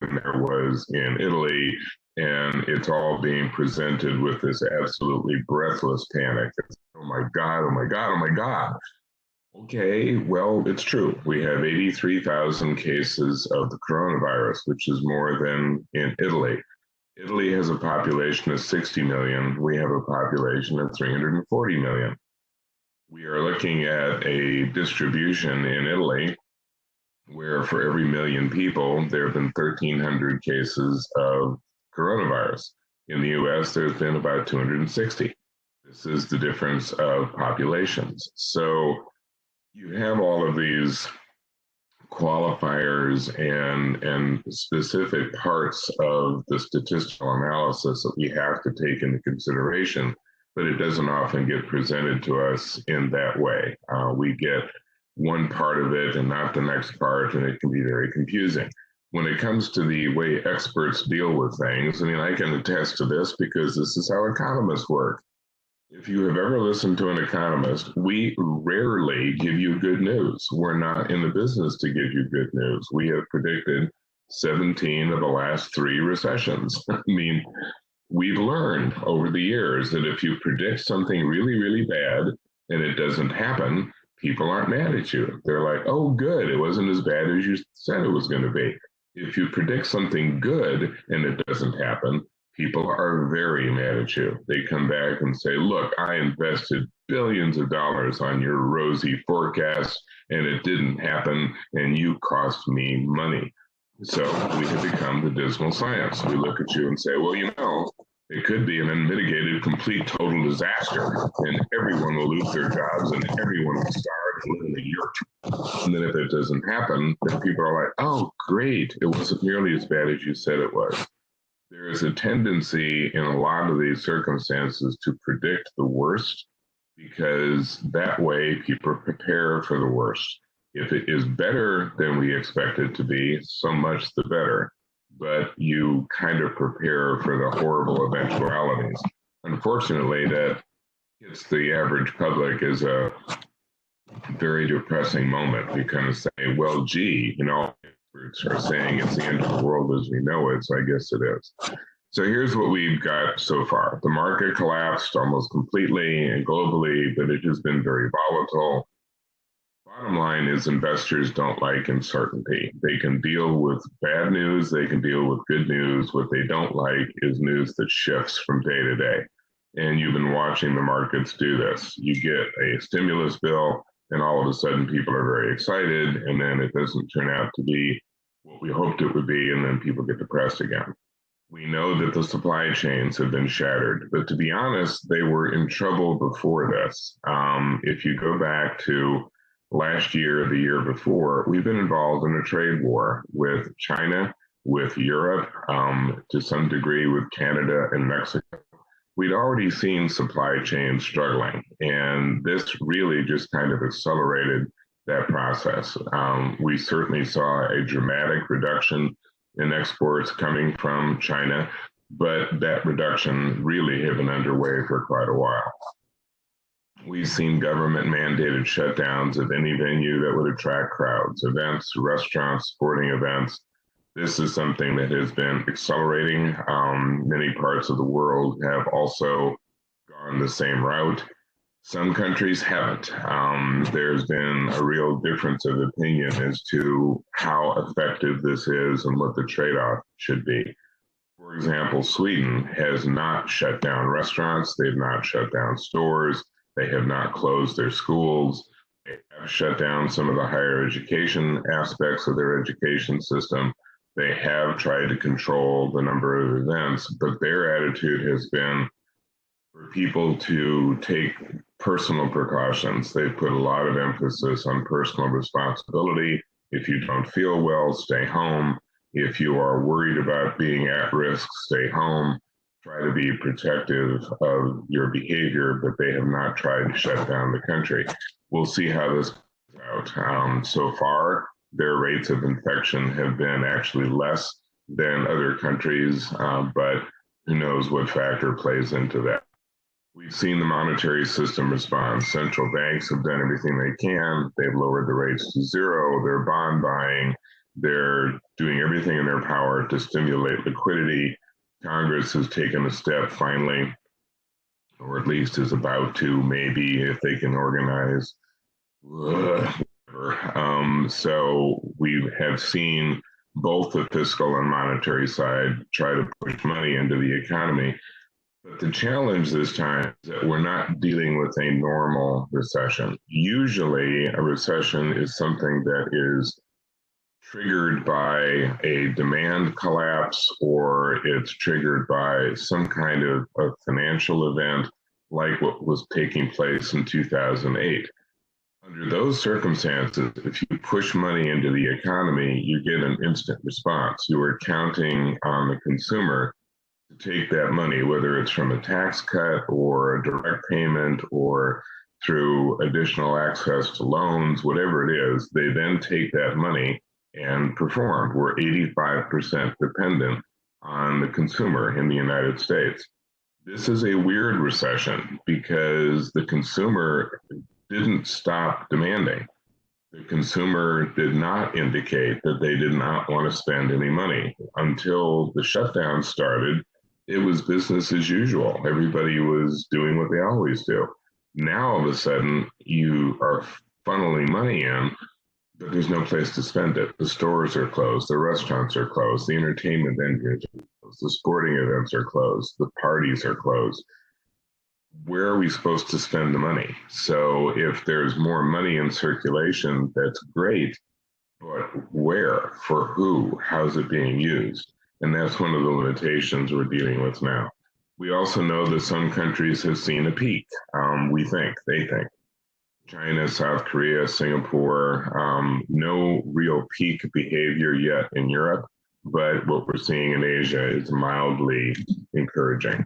than there was in Italy. And it's all being presented with this absolutely breathless panic. It's, oh my God, oh my God, oh my God. Okay, well, it's true. We have 83,000 cases of the coronavirus, which is more than in Italy. Italy has a population of 60 million. We have a population of 340 million. We are looking at a distribution in Italy where for every million people, there have been 1,300 cases of coronavirus. In the US, there's been about 260. This is the difference of populations. So you have all of these qualifiers and specific parts of the statistical analysis that we have to take into consideration, but it doesn't often get presented to us in that way. We get one part of it and not the next part, and it can be very confusing. When it comes to the way experts deal with things, I mean, I can attest to this because this is how economists work. If you have ever listened to an economist, we rarely give you good news. We're not in the business to give you good news. We have predicted 17 of the last 3 recessions. I mean, we've learned over the years that if you predict something really, really bad and it doesn't happen, people aren't mad at you. They're like, oh, good, it wasn't as bad as you said it was going to be. If you predict something good and it doesn't happen, people are very mad at you. They come back and say, look, I invested billions of dollars on your rosy forecast and it didn't happen and you cost me money. So we have become the dismal science. We look at you and say, well, you know, it could be an unmitigated, complete, total disaster, and everyone will lose their jobs and everyone will starve and live in the yurt. And then if it doesn't happen, then people are like, oh, great, it wasn't nearly as bad as you said it was. There is a tendency in a lot of these circumstances to predict the worst because that way people prepare for the worst. If it is better than we expect it to be, so much the better. But you kind of prepare for the horrible eventualities. Unfortunately, that hits the average public as a very depressing moment. We kind of say, well, gee, you know, experts are saying it's the end of the world as we know it, so I guess it is. So here's what we've got so far. The market collapsed almost completely and globally, but it has been very volatile. Bottom line is investors don't like uncertainty. They can deal with bad news, they can deal with good news. What they don't like is news that shifts from day to day. And you've been watching the markets do this. You get a stimulus bill, and all of a sudden people are very excited, and then it doesn't turn out to be what we hoped it would be, and then people get depressed again. We know that the supply chains have been shattered, but to be honest, they were in trouble before this. If you go back to last year, the year before, we've been involved in a trade war with China, with Europe, to some degree with Canada and Mexico. We'd already seen supply chains struggling, and this really just kind of accelerated that process. We certainly saw a dramatic reduction in exports coming from China, but that reduction really had been underway for quite a while. We've seen government mandated shutdowns of any venue that would attract crowds, events, restaurants, sporting events. This is something that has been accelerating. Many parts of the world have also gone the same route. Some countries haven't. There's been a real difference of opinion as to how effective this is and what the trade-off should be. For example, Sweden has not shut down restaurants. They've not shut down stores. They have not closed their schools. They have shut down some of the higher education aspects of their education system. They have tried to control the number of events, but their attitude has been for people to take personal precautions. They've put a lot of emphasis on personal responsibility. If you don't feel well, stay home. If you are worried about being at risk, stay home. Try to be protective of your behavior, but they have not tried to shut down the country. We'll see how this goes out. So far, their rates of infection have been actually less than other countries, but who knows what factor plays into that. We've seen the monetary system respond. Central banks have done everything they can. They've lowered the rates to zero. They're bond buying. They're doing everything in their power to stimulate liquidity. Congress has taken a step finally, or at least is about to, maybe, if they can organize. So we have seen both the fiscal and monetary side try to push money into the economy. But the challenge this time is that we're not dealing with a normal recession. Usually, a recession is something that is triggered by a demand collapse, or it's triggered by some kind of a financial event like what was taking place in 2008. Under those circumstances, if you push money into the economy, you get an instant response. You are counting on the consumer to take that money, whether it's from a tax cut or a direct payment or through additional access to loans, whatever it is, they then take that money and perform. We're 85% dependent on the consumer in the United States. This is a weird recession because the consumer didn't stop demanding. The consumer did not indicate that they did not want to spend any money. Until the shutdown started, it was business as usual. Everybody was doing what they always do. Now, all of a sudden, you are funneling money in, but there's no place to spend it. The stores are closed, the restaurants are closed, the entertainment venues are closed, the sporting events are closed, the parties are closed. Where are we supposed to spend the money? So if there's more money in circulation, that's great, but where, for who, how's it being used? And that's one of the limitations we're dealing with now. We also know that some countries have seen a peak, they think. China, South Korea, Singapore, no real peak behavior yet in Europe, but what we're seeing in Asia is mildly encouraging.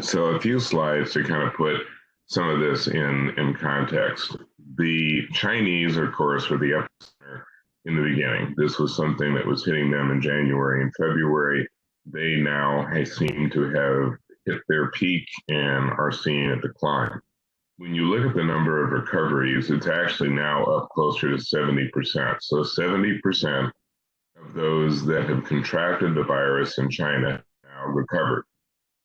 So a few slides to kind of put some of this in context. The Chinese, of course, were the epicenter in the beginning. This was something that was hitting them in January and February. They now seem to have hit their peak and are seeing a decline. When you look at the number of recoveries, it's actually now up closer to 70%. So 70% of those that have contracted the virus in China now recovered,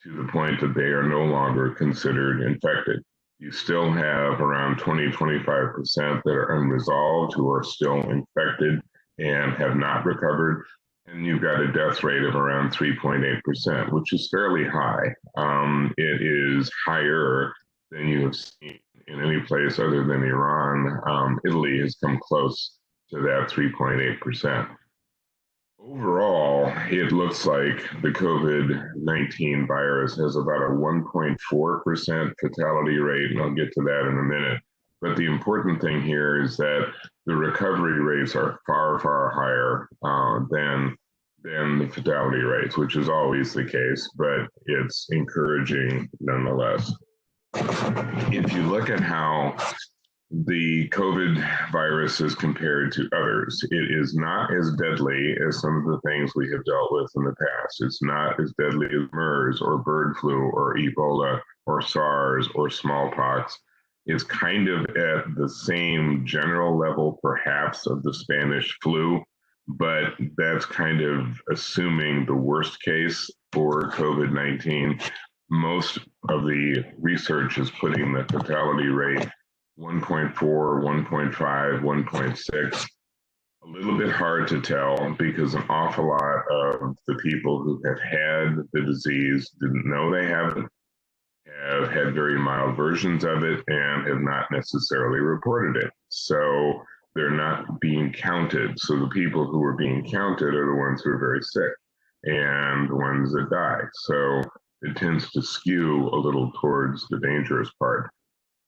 to the point that they are no longer considered infected. You still have around 20-25% that are unresolved, who are still infected and have not recovered. And you've got a death rate of around 3.8%, which is fairly high. It is higher than you have seen in any place other than Iran. Italy has come close to that 3.8%. Overall, it looks like the COVID-19 virus has about a 1.4% fatality rate, and I'll get to that in a minute. But the important thing here is that the recovery rates are far, far higher than the fatality rates, which is always the case, but it's encouraging nonetheless. If you look at how the COVID virus is compared to others, it is not as deadly as some of the things we have dealt with in the past. It's not as deadly as MERS or bird flu or Ebola or SARS or smallpox. It's kind of at the same general level, perhaps, of the Spanish flu, but that's kind of assuming the worst case for COVID-19. Most of the research is putting the fatality rate 1.4, 1.5, 1.6. A little bit hard to tell because an awful lot of the people who have had the disease didn't know they have it, have had very mild versions of it, and have not necessarily reported it. So they're not being counted. So the people who are being counted are the ones who are very sick and the ones that die. So it tends to skew a little towards the dangerous part.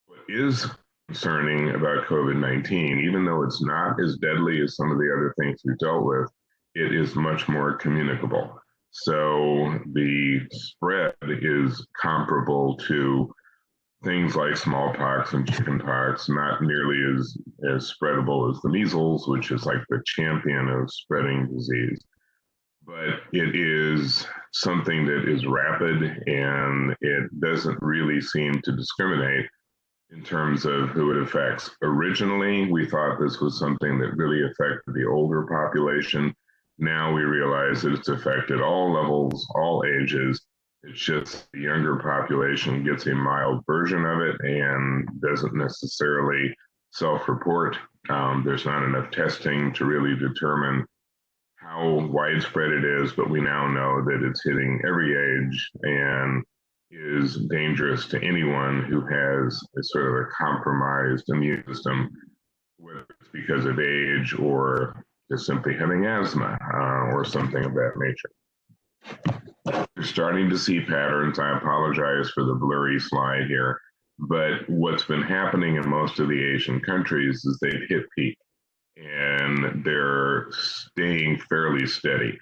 What is concerning about COVID-19, even though it's not as deadly as some of the other things we've dealt with, it is much more communicable. So the spread is comparable to things like smallpox and chickenpox, not nearly as spreadable as the measles, which is like the champion of spreading disease. But it is something that is rapid, and it doesn't really seem to discriminate. in terms of who it affects. Originally, we thought this was something that really affected the older population. Now we realize that it's affected all levels, all ages. It's just the younger population gets a mild version of it and doesn't necessarily self-report. There's not enough testing to really determine how widespread it is, but we now know that it's hitting every age and is dangerous to anyone who has a sort of a compromised immune system, whether it's because of age or just simply having asthma or something of that nature. You're starting to see patterns. I apologize for the blurry slide here, but what's been happening in most of the Asian countries is they've hit peak and they're staying fairly steady.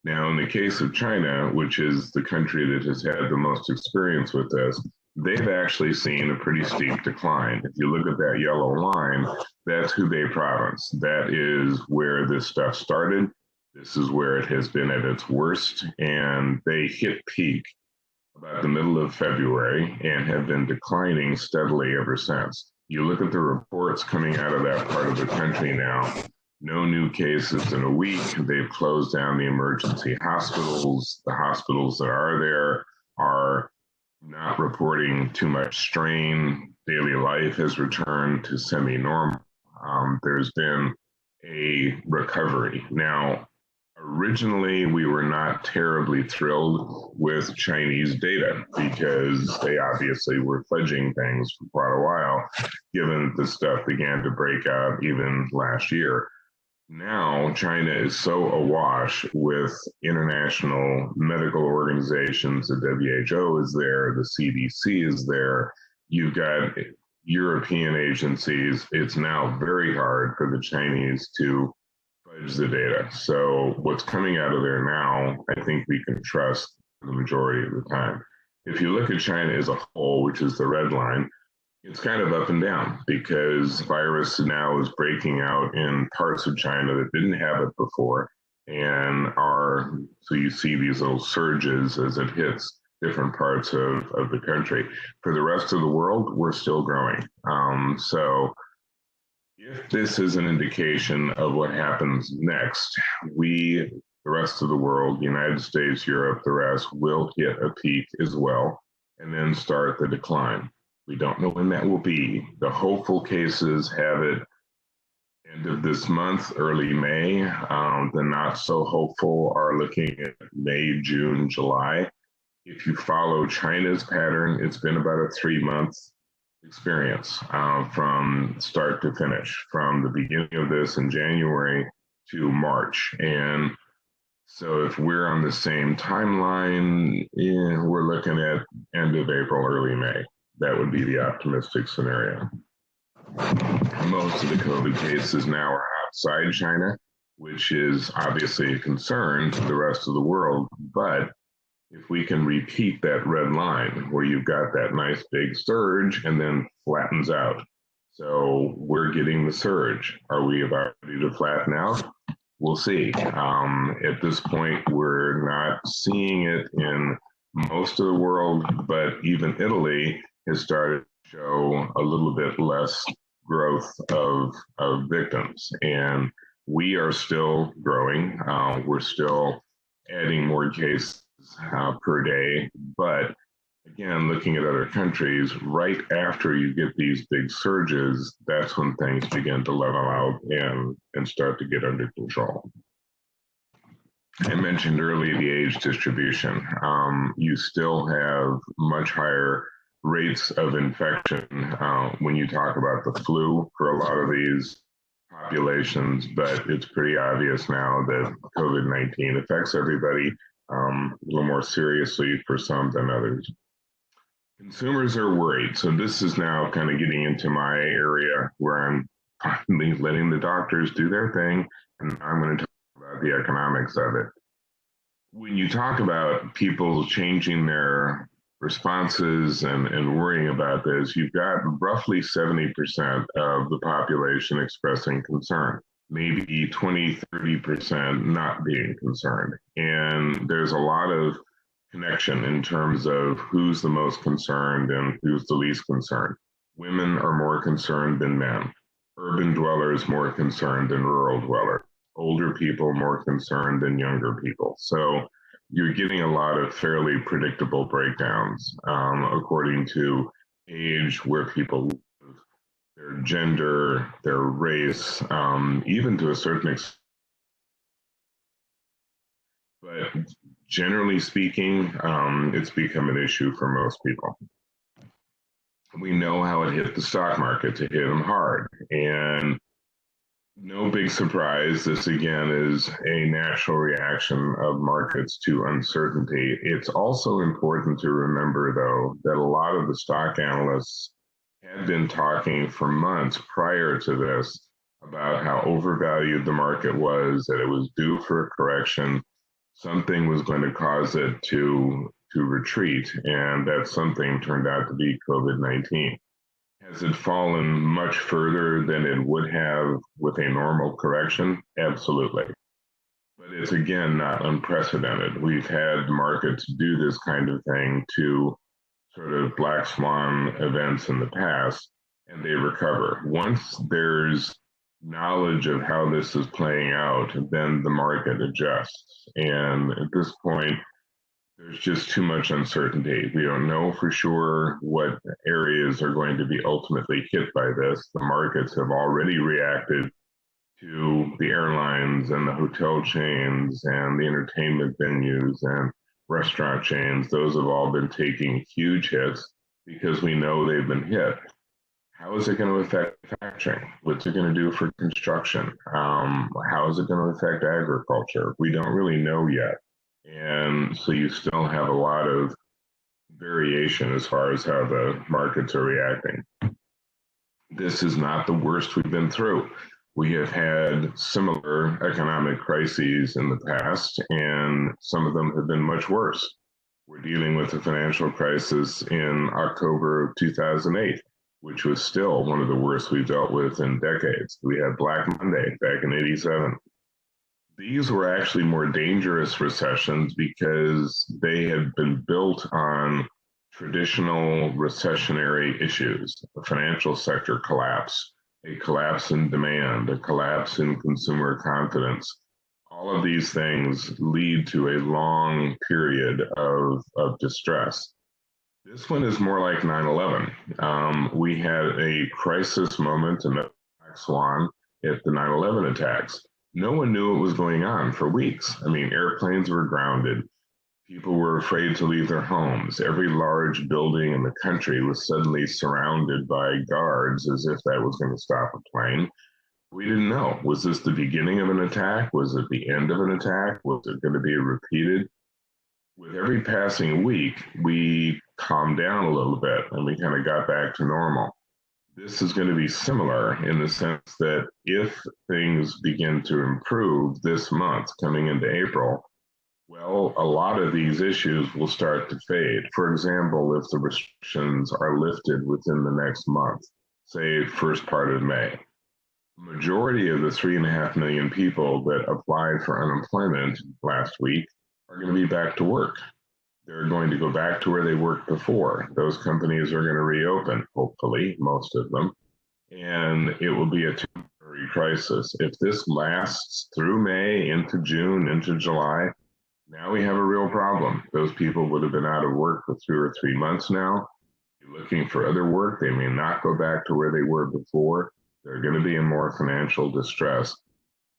Now, in the case of China, which is the country that has had the most experience with this, they've actually seen a pretty steep decline. If you look at that yellow line, that's Hubei province. That is where this stuff started. This is where it has been at its worst, and they hit peak about the middle of February and have been declining steadily ever since. You look at the reports coming out of that part of the country now, no new cases in a week. They've closed down the emergency hospitals. The hospitals that are there are not reporting too much strain. Daily life has returned to semi-normal. There's been a recovery. Now, originally, we were not terribly thrilled with Chinese data because they obviously were fudging things for quite a while, given that this stuff began to break out even last year. Now, China is so awash with international medical organizations. The WHO is there, the CDC is there. You've got European agencies. It's now very hard for the Chinese to fudge the data. So what's coming out of there now, I think we can trust the majority of the time. If you look at China as a whole, which is the red line, it's kind of up and down because virus now is breaking out in parts of China that didn't have it before and so you see these little surges as it hits different parts of the country. For the rest of the world, we're still growing. So if this is an indication of what happens next, the rest of the world, the United States, Europe, the rest, will hit a peak as well and then start the decline. We don't know when that will be. The hopeful cases have it end of this month, early May. The not so hopeful are looking at May, June, July. If you follow China's pattern, it's been about a 3-month experience from start to finish, from the beginning of this in January to March. And so if we're on the same timeline, we're looking at end of April, early May. That would be the optimistic scenario. Most of the COVID cases now are outside China, which is obviously a concern to the rest of the world. But if we can repeat that red line where you've got that nice big surge and then flattens out. So we're getting the surge. Are we about ready to flatten out? We'll see. At this point, we're not seeing it in most of the world, but even Italy has started to show a little bit less growth of victims. And we are still growing. We're still adding more cases per day. But again, looking at other countries, right after you get these big surges, that's when things begin to level out and start to get under control. I mentioned earlier the age distribution. You still have much higher rates of infection when you talk about the flu for a lot of these populations, but it's pretty obvious now that COVID-19 affects everybody a little more seriously for some than others. Consumers are worried. So this is now kind of getting into my area where I'm finally letting the doctors do their thing, and I'm going to talk about the economics of it. When you talk about people changing their responses and worrying about this, you've got roughly 70% of the population expressing concern, maybe 20, 30% not being concerned. And there's a lot of connection in terms of who's the most concerned and who's the least concerned. Women are more concerned than men. Urban dwellers more concerned than rural dwellers. Older people more concerned than younger people. So you're getting a lot of fairly predictable breakdowns according to age, where people live, their gender, their race, even to a certain extent. But generally speaking, it's become an issue for most people. We know how it hit the stock market. It hit them hard. And no big surprise, this again is a natural reaction of markets to uncertainty. It's also important to remember, though, that a lot of the stock analysts had been talking for months prior to this about how overvalued the market was, that it was due for a correction, something was going to cause it to retreat, and that something turned out to be COVID-19. Has it fallen much further than it would have with a normal correction? Absolutely. But it's again not unprecedented. We've had markets do this kind of thing to sort of black swan events in the past, and they recover. Once there's knowledge of how this is playing out, then the market adjusts. And at this point, there's just too much uncertainty. We don't know for sure what areas are going to be ultimately hit by this. The markets have already reacted to the airlines and the hotel chains and the entertainment venues and restaurant chains. Those have all been taking huge hits because we know they've been hit. How is it going to affect manufacturing? What's it going to do for construction? How is it going to affect agriculture? We don't really know yet. And so you still have a lot of variation as far as how the markets are reacting. This is not the worst we've been through. We have had similar economic crises in the past, and some of them have been much worse. We're dealing with the financial crisis in October of 2008, which was still one of the worst we've dealt with in decades. We had Black Monday back in '87. These were actually more dangerous recessions because they had been built on traditional recessionary issues: the financial sector collapse, a collapse in demand, a collapse in consumer confidence. All of these things lead to a long period of distress. This one is more like 9/11. We had a crisis moment in the Black Swan at the 9/11 attacks. No one knew what was going on for weeks. I mean, airplanes were grounded. People were afraid to leave their homes. Every large building in the country was suddenly surrounded by guards as if that was going to stop a plane. We didn't know. Was this the beginning of an attack? Was it the end of an attack? Was it going to be repeated? With every passing week, we calmed down a little bit and we kind of got back to normal. This is going to be similar in the sense that if things begin to improve this month coming into April, well, a lot of these issues will start to fade. For example, if the restrictions are lifted within the next month, say first part of May, majority of the 3.5 million people that applied for unemployment last week are going to be back to work. They're going to go back to where they worked before. Those companies are going to reopen, hopefully, most of them, and it will be a temporary crisis. If this lasts through May, into June, into July, now we have a real problem. Those people would have been out of work for 2 or 3 months now. They're looking for other work. They may not go back to where they were before. They're going to be in more financial distress.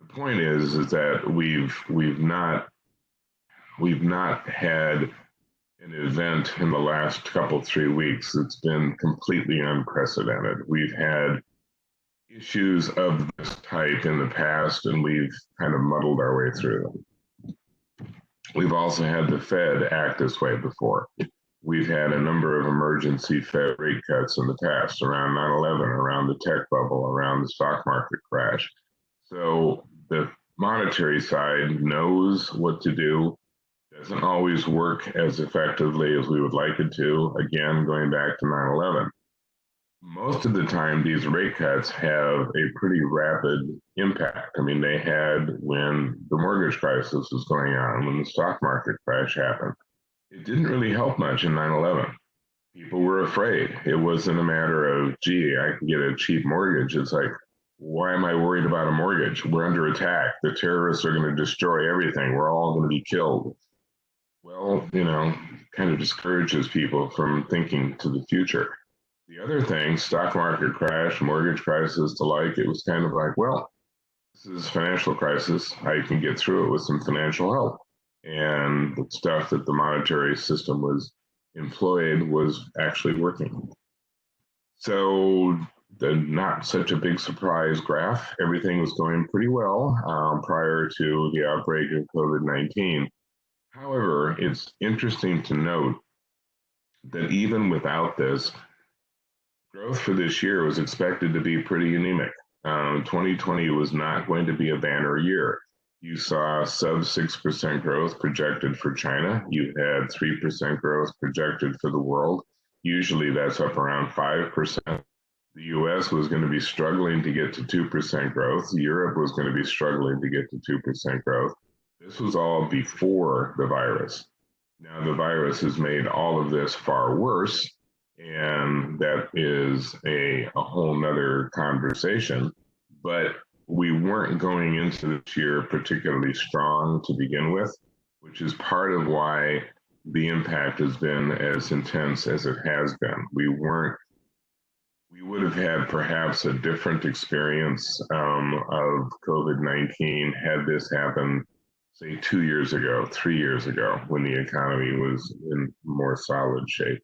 The point is that we've not had an event in the last couple, 3 weeks. It's been completely unprecedented. We've had issues of this type in the past, and we've kind of muddled our way through them. We've also had the Fed act this way before. We've had a number of emergency Fed rate cuts in the past, around 9/11, around the tech bubble, around the stock market crash. So the monetary side knows what to do. Doesn't always work as effectively as we would like it to. Again, going back to 9/11. Most of the time, these rate cuts have a pretty rapid impact. I mean, they had when the mortgage crisis was going on, when the stock market crash happened. It didn't really help much in 9/11. people were afraid. It wasn't a matter of, gee, I can get a cheap mortgage. It's like, why am I worried about a mortgage? We're under attack. The terrorists are going to destroy everything. We're all going to be killed. Well, kind of discourages people from thinking to the future. The other thing, stock market crash, mortgage crisis, the like, it was kind of like, well, this is a financial crisis. I can get through it with some financial help. And the stuff that the monetary system was employed was actually working. So the not such a big surprise graph. Everything was going pretty well prior to the outbreak of COVID-19. However, it's interesting to note that even without this, growth for this year was expected to be pretty anemic. 2020 was not going to be a banner year. You saw sub 6% growth projected for China. You had 3% growth projected for the world. Usually that's up around 5%. The US was going to be struggling to get to 2% growth. Europe was going to be struggling to get to 2% growth. This was all before the virus. Now, the virus has made all of this far worse, and that is a whole nother conversation. But we weren't going into this year particularly strong to begin with, which is part of why the impact has been as intense as it has been. We would have had perhaps a different experience of COVID-19 had this happened, say, 2 years ago, 3 years ago, when the economy was in more solid shape.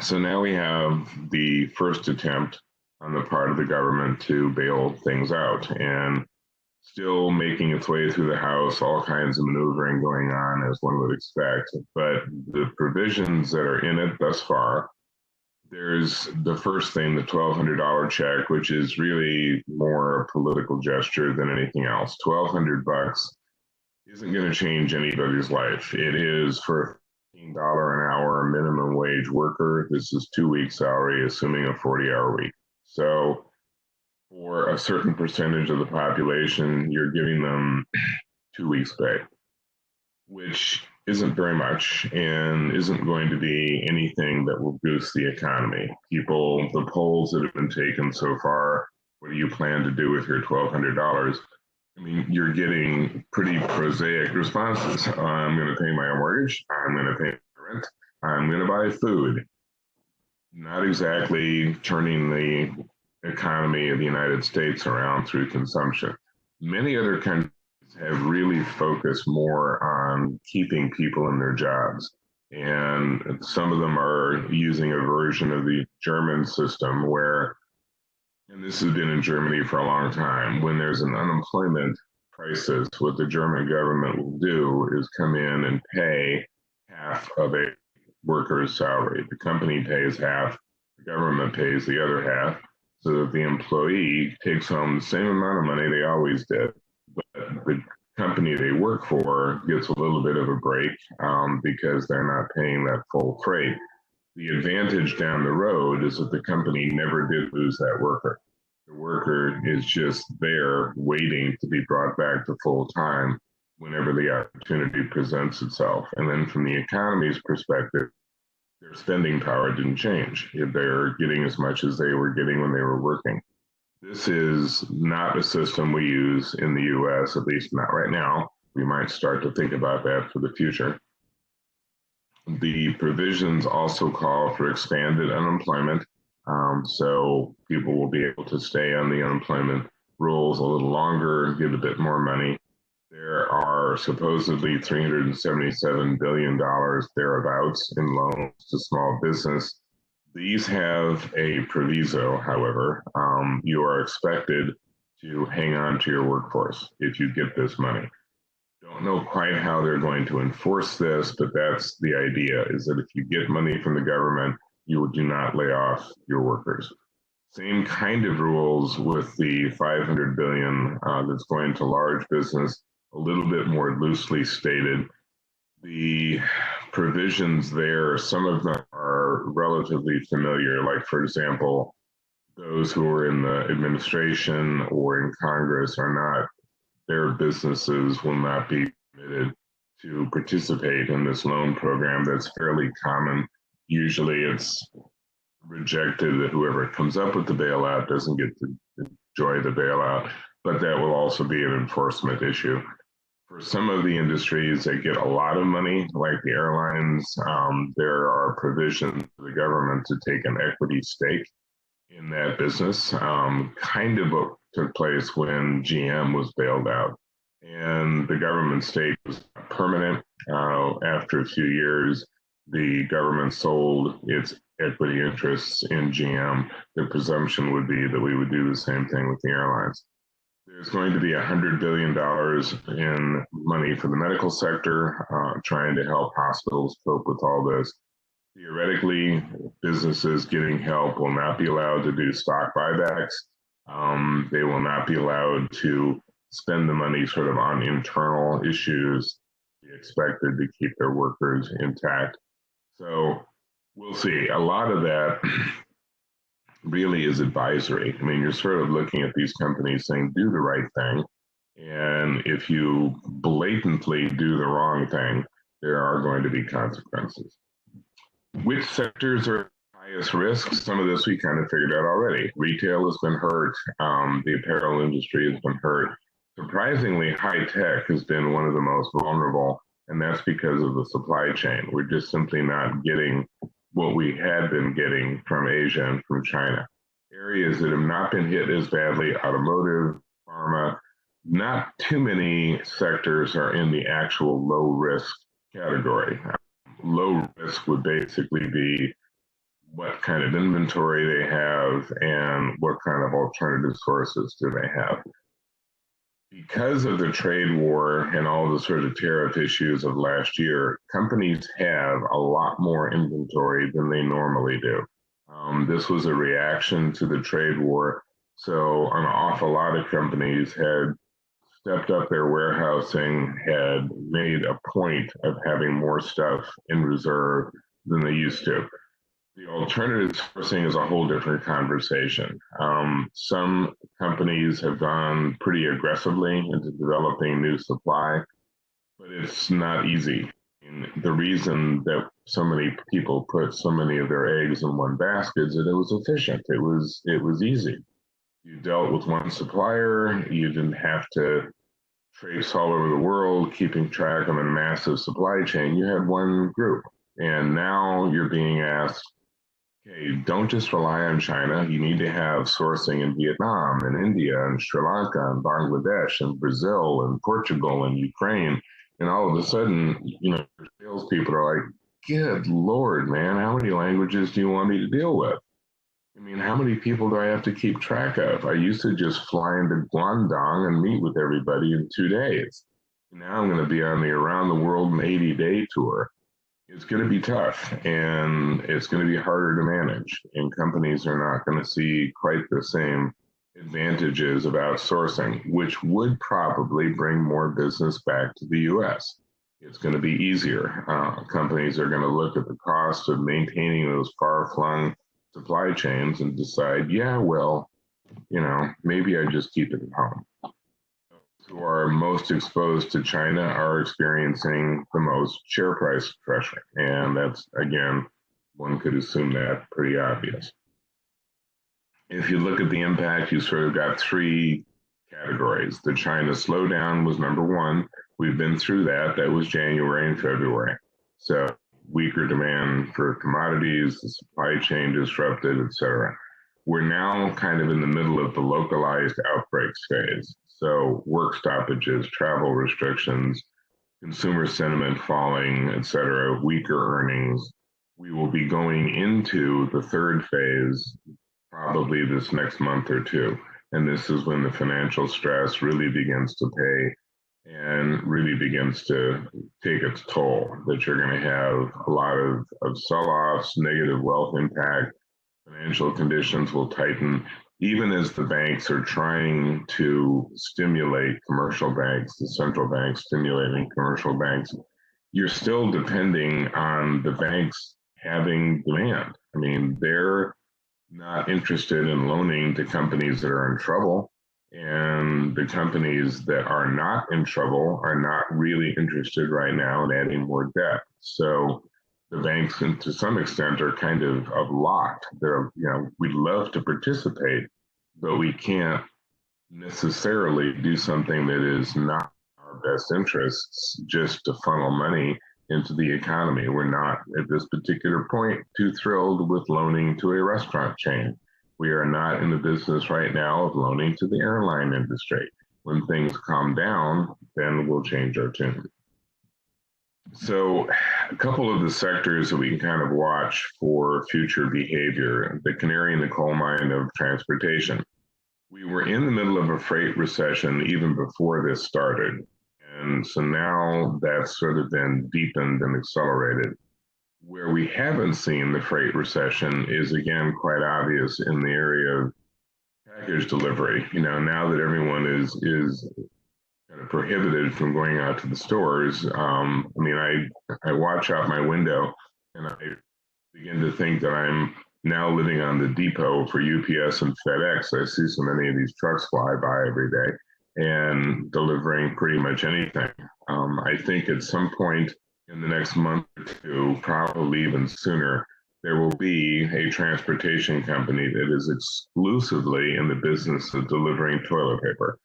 So now we have the first attempt on the part of the government to bail things out, and still making its way through the House, all kinds of maneuvering going on, as one would expect. But the provisions that are in it thus far, there's the first thing, the $1,200 check, which is really more a political gesture than anything else. $1,200 isn't going to change anybody's life. It is for a $15 an hour minimum wage worker. This is 2 weeks salary, assuming a 40-hour week. So for a certain percentage of the population, you're giving them 2 weeks pay, which isn't very much and isn't going to be anything that will boost the economy. People, the polls that have been taken so far, what do you plan to do with your $1,200? I mean, you're getting pretty prosaic responses. I'm going to pay my mortgage. I'm going to pay my rent. I'm going to buy food. Not exactly turning the economy of the United States around through consumption. Many other countries have really focused more on keeping people in their jobs. And some of them are using a version of the German system where, and this has been in Germany for a long time, when there's an unemployment crisis, what the German government will do is come in and pay half of a worker's salary. The company pays half, the government pays the other half, so that the employee takes home the same amount of money they always did. But the company they work for gets a little bit of a break because they're not paying that full freight. The advantage down the road is that the company never did lose that worker. The worker is just there waiting to be brought back to full time whenever the opportunity presents itself. And then from the economy's perspective, their spending power didn't change. They're getting as much as they were getting when they were working. This is not a system we use in the US, at least not right now. We might start to think about that for the future. The provisions also call for expanded unemployment, so people will be able to stay on the unemployment rolls a little longer, get a bit more money. There are supposedly $377 billion thereabouts in loans to small business. These have a proviso, however. You are expected to hang on to your workforce if you get this money. Don't know quite how they're going to enforce this, but that's the idea, is that if you get money from the government, you do not lay off your workers. Same kind of rules with the $500 billion that's going to large business, a little bit more loosely stated. The provisions there, some of them are relatively familiar. Like, for example, those who are in the administration or in Congress are not, their businesses will not be permitted to participate in this loan program that's fairly common usually it's rejected that whoever comes up with the bailout doesn't get to enjoy the bailout, but that will also be an enforcement issue. For some of the industries that get a lot of money, like the airlines, there are provisions for the government to take an equity stake in that business, kind of what took place when GM was bailed out. And the government stake was permanent. After a few years, the government sold its equity interests in GM. The presumption would be that we would do the same thing with the airlines. There's going to be $100 billion in money for the medical sector, trying to help hospitals cope with all this. Theoretically, businesses getting help will not be allowed to do stock buybacks. They will not be allowed to spend the money sort of on internal issues, be expected to keep their workers intact. So we'll see. A lot of that really is advisory. I mean, you're sort of looking at these companies saying, do the right thing. And if you blatantly do the wrong thing, there are going to be consequences. Which sectors are highest risk? Some of this we kind of figured out already. Retail has been hurt. The apparel industry has been hurt. Surprisingly, high tech has been one of the most vulnerable, and that's because of the supply chain. We're just simply not getting what we had been getting from Asia and from China. Areas that have not been hit as badly, automotive, pharma, not too many sectors are in the actual low risk category. Low risk would basically be what kind of inventory they have and what kind of alternative sources do they have. Because of the trade war and all the sort of tariff issues of last year, companies have a lot more inventory than they normally do. This was a reaction to the trade war. So an awful lot of companies had stepped up their warehousing, had made a point of having more stuff in reserve than they used to. The alternative sourcing is a whole different conversation. Some companies have gone pretty aggressively into developing new supply, but it's not easy. And the reason that so many people put so many of their eggs in one basket is that it was efficient. It was easy. You dealt with one supplier. You didn't have to trace all over the world, keeping track of a massive supply chain. You had one group. And now you're being asked, okay, don't just rely on China. You need to have sourcing in Vietnam and India and Sri Lanka and Bangladesh and Brazil and Portugal and Ukraine. And all of a sudden, salespeople are like, good Lord, man, how many languages do you want me to deal with? I mean, how many people do I have to keep track of? I used to just fly into Guangdong and meet with everybody in 2 days. Now I'm going to be on the Around the World in 80-day tour. It's going to be tough, and it's going to be harder to manage, and companies are not going to see quite the same advantages of outsourcing, which would probably bring more business back to the U.S. It's going to be easier. Companies are going to look at the cost of maintaining those far-flung supply chains and decide, yeah, well, maybe I just keep it at home. Who are most exposed to China are experiencing the most share price pressure. And that's, again, one could assume that pretty obvious. If you look at the impact, you sort of got three categories. The China slowdown was number one. We've been through that. That was January and February. So weaker demand for commodities, the supply chain disrupted, et cetera. We're now kind of in the middle of the localized outbreaks phase. So work stoppages, travel restrictions, consumer sentiment falling, et cetera, weaker earnings. We will be going into the third phase probably this next month or two. And this is when the financial stress really begins to pay and really begins to take its toll, that you're going to have a lot of sell-offs, negative wealth impact, financial conditions will tighten, even as the banks are trying to stimulate commercial banks, the central banks stimulating commercial banks. You're still depending on the banks having demand. I mean, they're not interested in loaning to companies that are in trouble. And the companies that are not in trouble are not really interested right now in adding more debt. So the banks, and to some extent, are kind of locked. They're, we'd love to participate, but we can't necessarily do something that is not our best interests just to funnel money into the economy. We're not, at this particular point, too thrilled with loaning to a restaurant chain. We are not in the business right now of loaning to the airline industry. When things calm down, then we'll change our tune. So a couple of the sectors that we can kind of watch for future behavior, the canary in the coal mine of transportation. We were in the middle of a freight recession even before this started. And so now that's sort of been deepened and accelerated. Where we haven't seen the freight recession is, again, quite obvious in the area of package delivery. Now that everyone is kind of prohibited from going out to the stores, I watch out my window and I begin to think that I'm now living on the depot for UPS and FedEx. I see so many of these trucks fly by every day and delivering pretty much anything. I think at some point in the next month or two, probably even sooner, there will be a transportation company that is exclusively in the business of delivering toilet paper.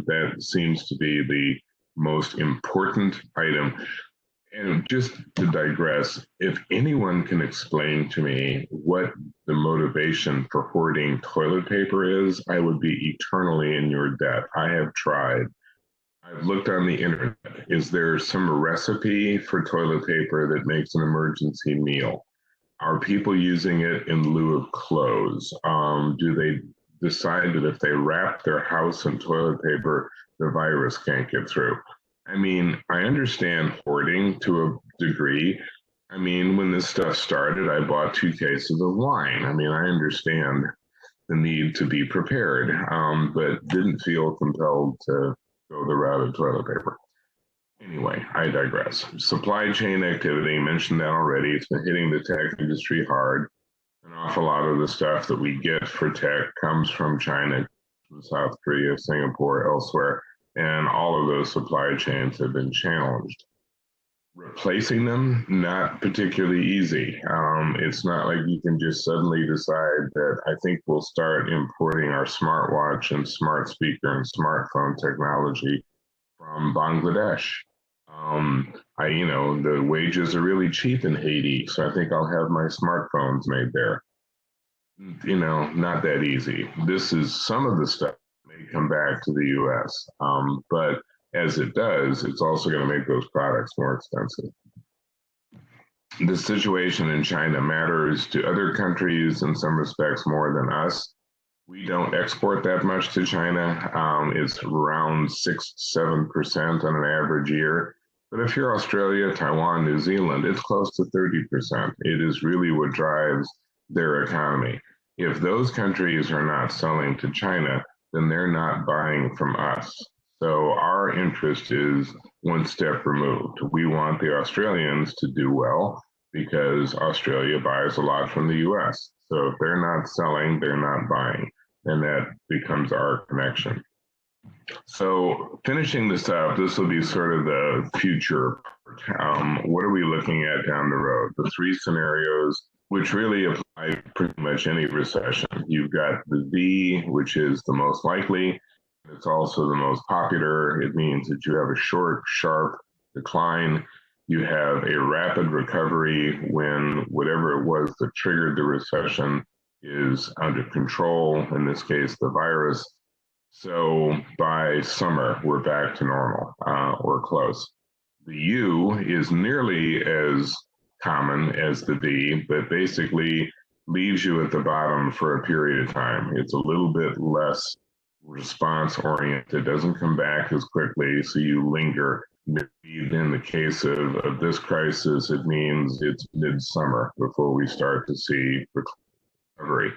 That seems to be the most important item. And just to digress, if anyone can explain to me what the motivation for hoarding toilet paper is, I would be eternally in your debt. I have tried. I've looked on the internet. Is there some recipe for toilet paper that makes an emergency meal? Are people using it in lieu of clothes? Do they decide that if they wrap their house in toilet paper, the virus can't get through? I understand hoarding to a degree. When this stuff started, I bought 2 cases of wine. I understand the need to be prepared, but didn't feel compelled to go the route of toilet paper. Anyway, I digress. Supply chain activity, mentioned that already. It's been hitting the tech industry hard. An awful lot of the stuff that we get for tech comes from China, from South Korea, Singapore, elsewhere, and all of those supply chains have been challenged. Replacing them, not particularly easy. It's not like you can just suddenly decide that I think we'll start importing our smartwatch and smart speaker and smartphone technology from Bangladesh. The wages are really cheap in Haiti, so I think I'll have my smartphones made there. Not that easy. This is some of the stuff may come back to the U.S., but as it does, it's also going to make those products more expensive. The situation in China matters to other countries in some respects more than us. We don't export that much to China. It's around 6-7% on an average year. But if you're Australia, Taiwan, New Zealand, it's close to 30%. It is really what drives their economy. If those countries are not selling to China, then they're not buying from us. So our interest is one step removed. We want the Australians to do well because Australia buys a lot from the US. So if they're not selling, they're not buying. And that becomes our connection. So finishing this up, this will be sort of the future part. What are we looking at down the road? The 3 scenarios, which really apply to pretty much any recession. You've got the V, which is the most likely. It's also the most popular. It means that you have a short, sharp decline. You have a rapid recovery when whatever it was that triggered the recession is under control, in this case, the virus. So by summer, we're back to normal or close. The U is nearly as common as the V, but basically leaves you at the bottom for a period of time. It's a little bit less response oriented, doesn't come back as quickly, so you linger. In the case of this crisis, it means it's midsummer before we start to see recovery.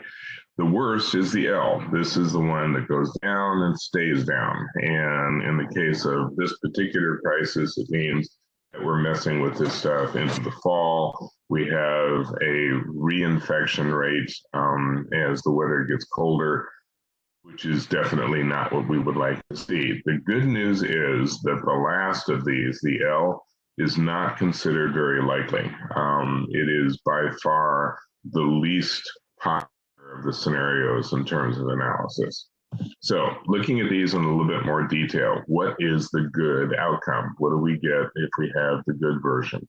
The worst is the L. This is the one that goes down and stays down. And in the case of this particular crisis, it means that we're messing with this stuff into the fall. We have a reinfection rate as the weather gets colder, which is definitely not what we would like to see. The good news is that the last of these, the L, is not considered very likely. It is by far the least popular of the scenarios in terms of analysis. So, looking at these in a little bit more detail, what is the good outcome? What do we get if we have the good version?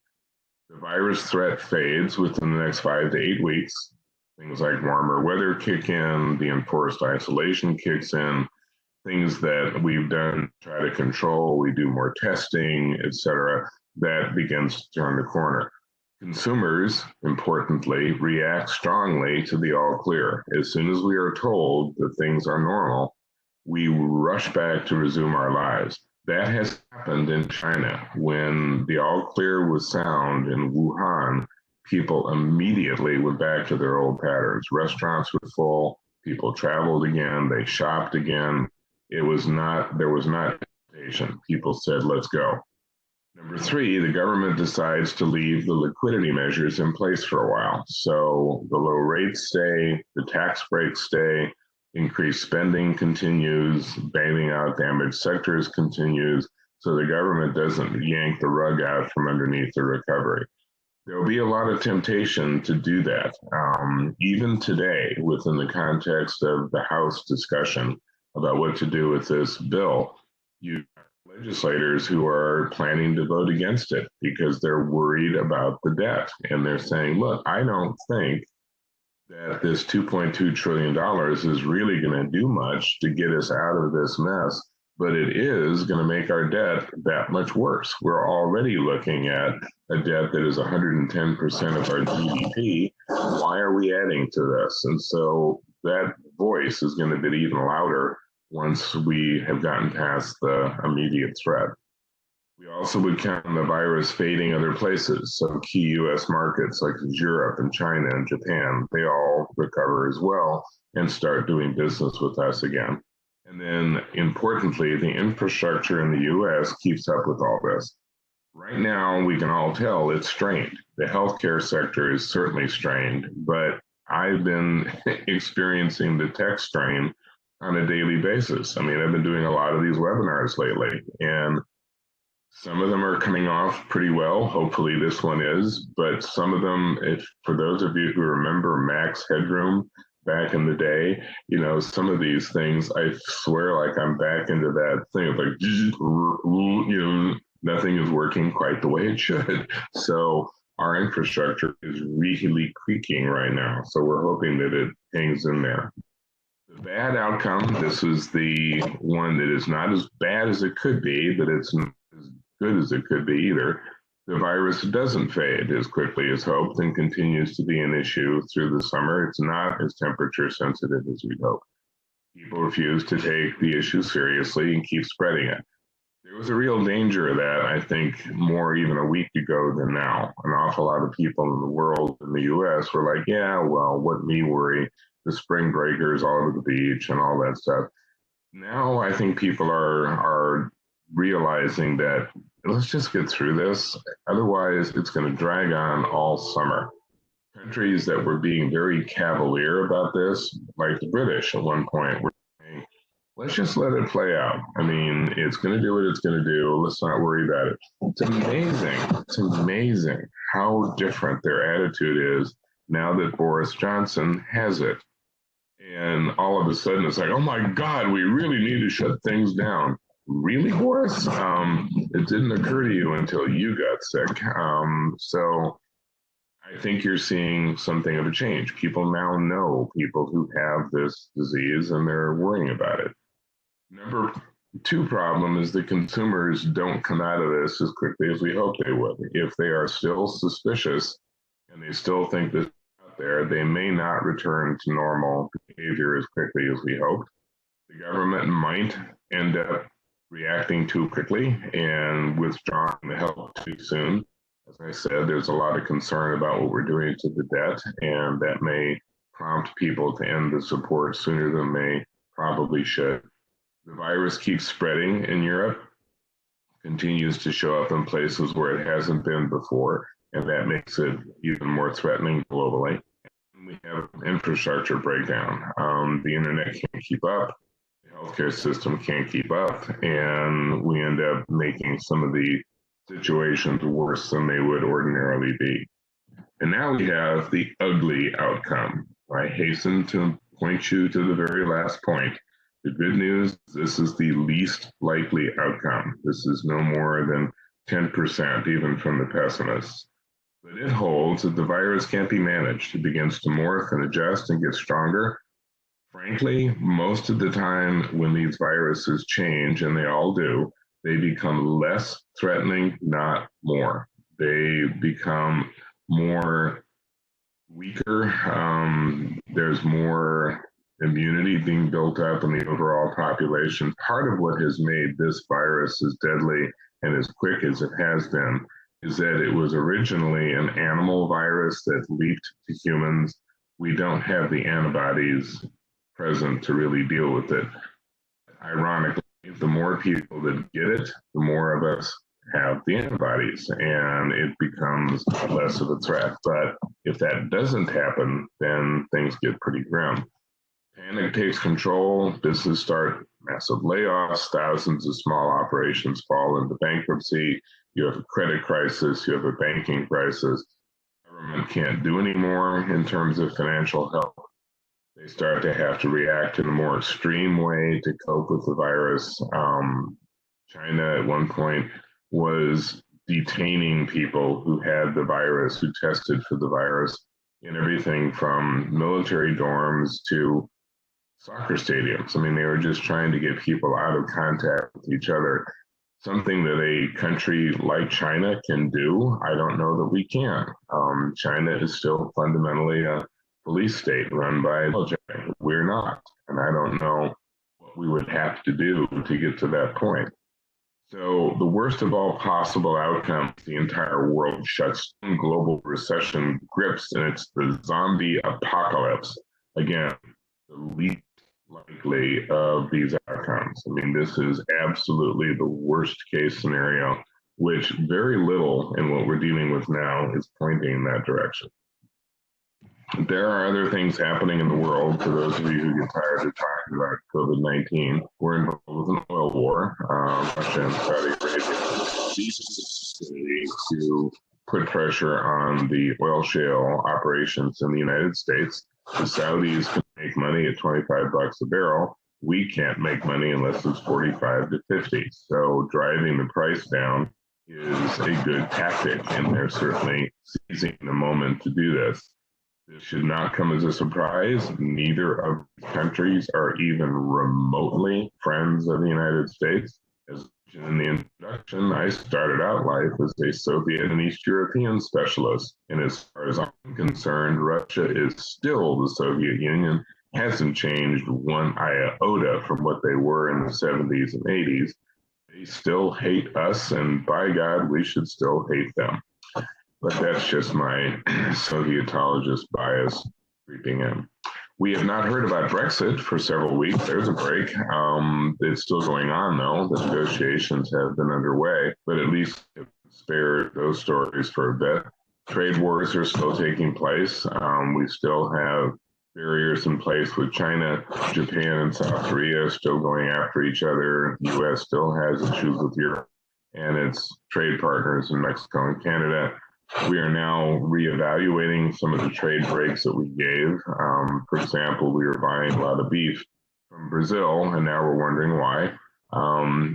The virus threat fades within the next 5 to 8 weeks. Things like warmer weather kick in, the enforced isolation kicks in, things that we've done to try to control, we do more testing, etc. That begins to turn the corner. Consumers, importantly, react strongly to the all clear. As soon as we are told that things are normal, we rush back to resume our lives. That has happened in China. When the all clear was sound in Wuhan, people immediately went back to their old patterns. Restaurants were full, people traveled again, they shopped again. There was not hesitation. People said, let's go. Number three, the government decides to leave the liquidity measures in place for a while. So the low rates stay, the tax breaks stay, increased spending continues, bailing out damaged sectors continues. So the government doesn't yank the rug out from underneath the recovery. There will be a lot of temptation to do that. Even today, within the context of the House discussion about what to do with this bill, you legislators who are planning to vote against it because they're worried about the debt. And they're saying, look, I don't think that this $2.2 trillion is really going to do much to get us out of this mess, but it is going to make our debt that much worse. We're already looking at a debt that is 110% of our GDP. Why are we adding to this? And so that voice is going to be even louder once we have gotten past the immediate threat. We also would count on the virus fading other places. So key U.S. markets like Europe and China and Japan, they all recover as well and start doing business with us again. And then importantly, the infrastructure in the U.S. keeps up with all this. Right now, we can all tell it's strained. The healthcare sector is certainly strained, but I've been experiencing the tech strain on a daily basis. I mean, I've been doing a lot of these webinars lately, and some of them are coming off pretty well. Hopefully this one is, but some of them, for those of you who remember Max Headroom back in the day, some of these things, I swear like I'm back into that thing of like, nothing is working quite the way it should. So our infrastructure is really creaking right now. So we're hoping that it hangs in there. The bad outcome, this is the one that is not as bad as it could be, but it's not as good as it could be either. The virus doesn't fade as quickly as hoped and continues to be an issue through the summer. It's not as temperature sensitive as we'd hoped. People refuse to take the issue seriously and keep spreading it. There was a real danger of that, I think, more even a week ago than now. An awful lot of people in the world, in the US, were like, yeah, well, what me worry? The spring breakers all over the beach and all that stuff. Now I think people are realizing that let's just get through this. Otherwise, it's going to drag on all summer. Countries that were being very cavalier about this, like the British at one point, were saying, let's just let it play out. I mean, it's going to do what it's going to do. Let's not worry about it. It's amazing. It's amazing how different their attitude is now that Boris Johnson has it. And all of a sudden, it's like, oh my God, we really need to shut things down. Really, Boris? It didn't occur to you until you got sick. So I think you're seeing something of a change. People now know people who have this disease and they're worrying about it. Number two problem is that consumers don't come out of this as quickly as we hope they would. If they are still suspicious and they still think this is out there, they may not return to normal behavior as quickly as we hoped. The government might end up reacting too quickly and withdrawing the help too soon. As I said, there's a lot of concern about what we're doing to the debt, and that may prompt people to end the support sooner than they probably should. The virus keeps spreading in Europe, continues to show up in places where it hasn't been before, and that makes it even more threatening globally. We have infrastructure breakdown. The internet can't keep up. The healthcare system can't keep up, and we end up making some of the situations worse than they would ordinarily be. And now we have the ugly outcome. I hasten to point you to the very last point. The good news, this is the least likely outcome. This is no more than 10%, even from the pessimists. But it holds that the virus can't be managed. It begins to morph and adjust and get stronger. Frankly, most of the time when these viruses change, and they all do, they become less threatening, not more. They become more weaker. There's more immunity being built up in the overall population. Part of what has made this virus as deadly and as quick as it has been is that it was originally an animal virus that leaped to humans. We don't have the antibodies present to really deal with it. Ironically, the more people that get it, the more of us have the antibodies, and it becomes less of a threat. But if that doesn't happen, then things get pretty grim. Panic takes control, businesses start massive layoffs, thousands of small operations fall into bankruptcy, you have a credit crisis, you have a banking crisis, government can't do any more in terms of financial help. They start to have to react in a more extreme way to cope with the virus. China at one point was detaining people who had the virus, who tested for the virus, in everything from military dorms to soccer stadiums. I mean, they were just trying to get people out of contact with each other. Something that a country like China can do, I don't know that we can. China is still fundamentally a police state run by a military. We're not. And I don't know what we would have to do to get to that point. So the worst of all possible outcomes, the entire world shuts down, global recession grips, and it's the zombie apocalypse. Again, the least likely of these outcomes. I mean, this is absolutely the worst case scenario, which very little in what we're dealing with now is pointing in that direction. There are other things happening in the world. For those of you who get tired of talking about COVID-19, we're involved with an oil war. Russia and Saudi Arabia to put pressure on the oil shale operations in the United States. The Saudis can make money at $25 a barrel. We can't make money unless it's 45 to 50. So driving the price down is a good tactic, and they're certainly seizing the moment to do this. This should not come as a surprise. Neither of these countries are even remotely friends of the United States. As in the introduction, I started out life as a Soviet and East European specialist. And as far as I'm concerned, Russia is still the Soviet Union, hasn't changed one iota from what they were in the 70s and 80s. They still hate us, and by God, we should still hate them. But that's just my Sovietologist bias creeping in. We have not heard about Brexit for several weeks. There's a break. It's still going on, though. The negotiations have been underway, but at least spare those stories for a bit. Trade wars are still taking place. We still have barriers in place with China, Japan, and South Korea still going after each other. The U.S. still has issues with Europe and its trade partners in Mexico and Canada. We are now reevaluating some of the trade breaks that we gave. For example, we were buying a lot of beef from Brazil, and now we're wondering why.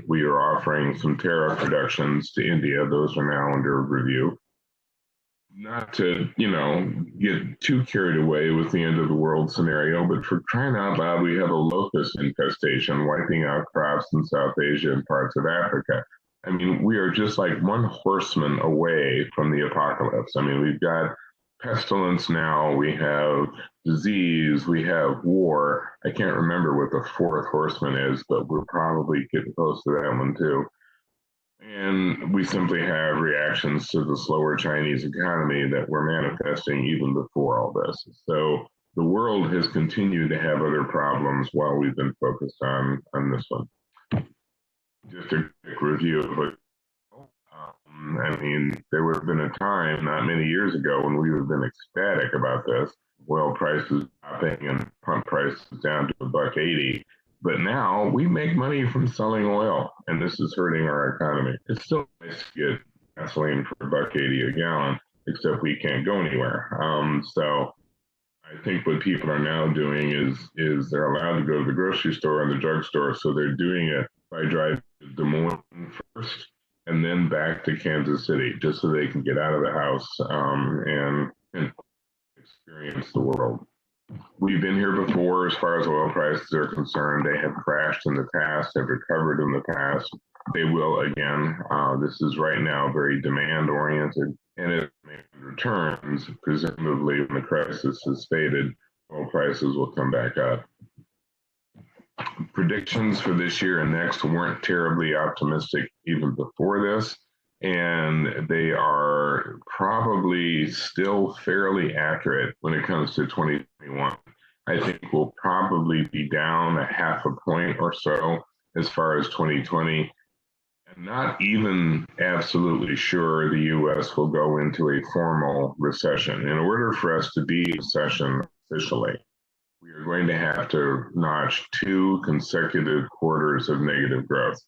We are offering some tariff reductions to India. Those are now under review. Not to, get too carried away with the end of the world scenario, but for crying out loud, we have a locust infestation wiping out crops in South Asia and parts of Africa. I mean, we are just like one horseman away from the apocalypse. I mean, we've got pestilence now, we have disease, we have war. I can't remember what the fourth horseman is, but we're probably getting close to that one too. And we simply have reactions to the slower Chinese economy that were manifesting even before all this. So the world has continued to have other problems while we've been focused on this one. Just a quick review of it. There would have been a time not many years ago when we would have been ecstatic about this. Oil prices dropping and pump prices down to $1.80. But now we make money from selling oil, and this is hurting our economy. It's still nice to get gasoline for $1.80 a gallon, except we can't go anywhere. So I think what people are now doing is they're allowed to go to the grocery store and the drugstore, so they're doing it by driving to Des Moines first and then back to Kansas City, just so they can get out of the house and experience the world. We've been here before as far as oil prices are concerned. They have crashed in the past, have recovered in the past. They will again. This is right now very demand oriented, and if demand returns, presumably when the crisis is faded, oil prices will come back up. Predictions for this year and next weren't terribly optimistic even before this, and they are probably still fairly accurate when it comes to 2021. I think we'll probably be down a half a point or so as far as 2020. I'm not even absolutely sure the U.S. will go into a formal recession. In order for us to be in recession officially, we are going to have to notch 2 consecutive quarters of negative growth.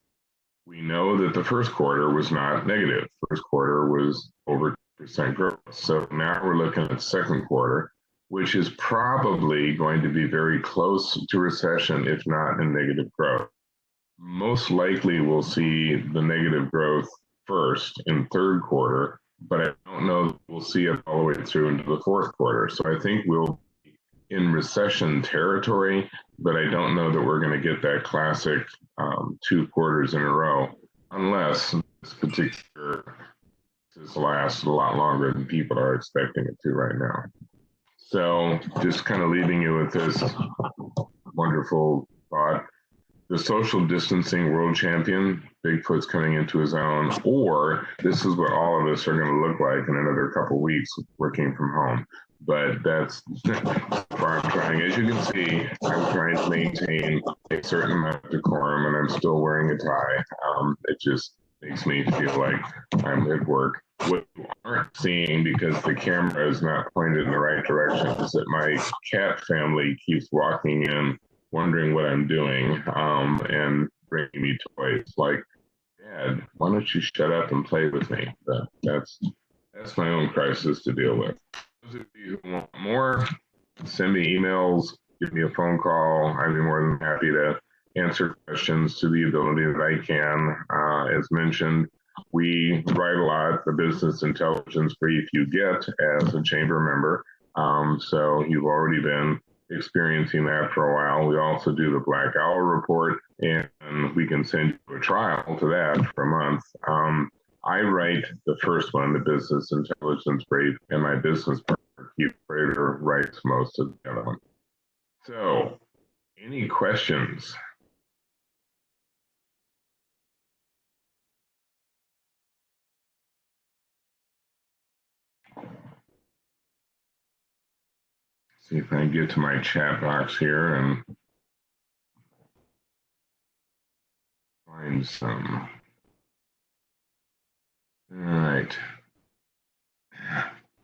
We know that the first quarter was not negative. First quarter was over 2% growth. So now we're looking at second quarter, which is probably going to be very close to recession, if not in negative growth. Most likely we'll see the negative growth first in third quarter, but I don't know we'll see it all the way through into the fourth quarter. So I think we'll be in recession territory, but I don't know that we're going to get that classic 2 quarters in a row, unless this particular lasts a lot longer than people are expecting it to right now. So just kind of leaving you with this wonderful thought. The social distancing world champion, Bigfoot's coming into his own, or this is what all of us are going to look like in another couple of weeks working from home. But that's where I'm trying. As you can see, I'm trying to maintain a certain amount of decorum, and I'm still wearing a tie. It just makes me feel like I'm at work. What you aren't seeing, because the camera is not pointed in the right direction, is that my cat family keeps walking in, wondering what I'm doing, and bringing me toys. Like, Dad, why don't you shut up and play with me? But that's my own crisis to deal with. Those of you who want more, send me emails, give me a phone call. I'd be more than happy to answer questions to the ability that I can. As mentioned, we write a lot, the business intelligence brief you get as a chamber member. So you've already been experiencing that for a while. We also do the Black Owl report, and we can send you a trial to that for a month. I write the first one, the business intelligence brief, and my business partner, Keith Prater, writes most of the other one. So, any questions? See if I can get to my chat box here and find some. All right.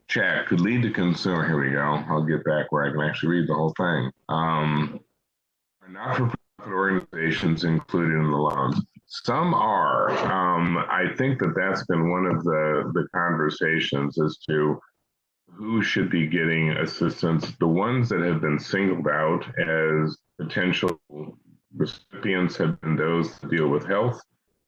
Chat could lead to consumer. Here we go. I'll get back where I can actually read the whole thing. Are not-for-profit organizations included in the loans? Some are. I think that that's been one of the conversations as to who should be getting assistance. The ones that have been singled out as potential recipients have been those that deal with health